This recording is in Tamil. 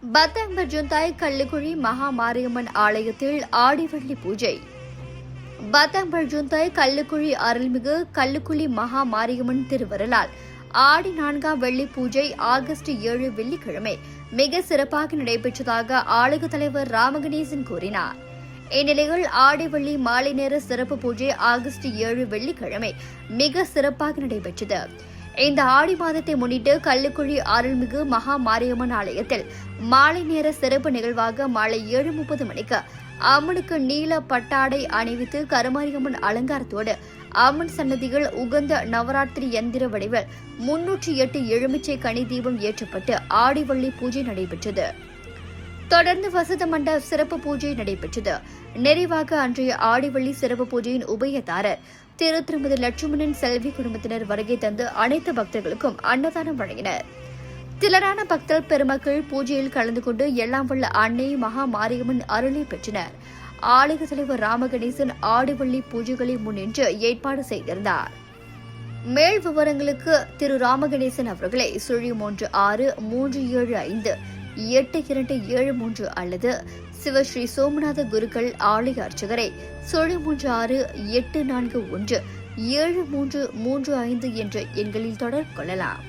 பத்தாம்பர்ஜுந்தாய் கள்ளுக்குழி மகா மாரியம்மன் ஆலயத்தில் ஆடிவள்ளி பூஜை. பத்தாம்பர்ஜுந்தாய் கள்ளுக்குழி அருள்மிகு கள்ளுக்குழி மகா மாரியம்மன் திருவருளால் ஆடி 4ஆம் வெள்ளி பூஜை ஆகஸ்ட் 7 வெள்ளிக்கிழமை மிக சிறப்பாக நடைபெற்றதாக ஆலய தலைவர் ராமகணேசன் கூறினார். இந்நிலையில் ஆடிவள்ளி மாலை நேர சிறப்பு பூஜை ஆகஸ்ட் 7 வெள்ளிக்கிழமை மிக சிறப்பாக நடைபெற்றது. இந்த ஆடி மாதத்தை முன்னிட்டு கள்ளுக்குழி அருள்மிகு மகா மாரியம்மன் ஆலயத்தில் மாலை நேர சிறப்பு நிகழ்வாக மாலை 7:30 மணிக்கு அம்மனுக்கு நீல பட்டாடை அணிவித்து கருமாரியம்மன் அலங்காரத்தோடு அம்மன் சன்னதியில் உகந்த நவராத்திரி எந்திர வடிவில் 308 எலுமிச்சை கனி தீபம் ஏற்றப்பட்டு ஆடிவள்ளி பூஜை நடைபெற்றது. தொடர்ந்து வசந்த மண்டப சிறப்பு பூஜை நடைபெற்றது. நிறைவாக அன்றைய ஆடிவள்ளி சிறப்பு பூஜையின் உபயதாரர் திருமதி லட்சுமணன் செல்வி குடும்பத்தினர் வருகை தந்து அனைத்து பக்தர்களுக்கும் அன்னதானம் வழங்கினர். திரளான பக்தர் பெருமக்கள் பூஜையில் கலந்து கொண்டு எல்லாம் வல்ல அன்னை மகா மாரியம்மன் அருளை பெற்றனர். ஆலய தலைவர் ராமகணேசன் ஆடிவள்ளி பூஜைகளை முன்னின்று ஏற்பாடு செய்திருந்தார். மேல் விவரங்களுக்கு திரு ராமகணேசன் அவர்களை 03637587273 அல்லது சிவஸ்ரீ சோமநாத குருக்கள் ஆலய அர்ச்சகரை 03684173335 என்ற எண்களில் தொடர்பு கொள்ளலாம்.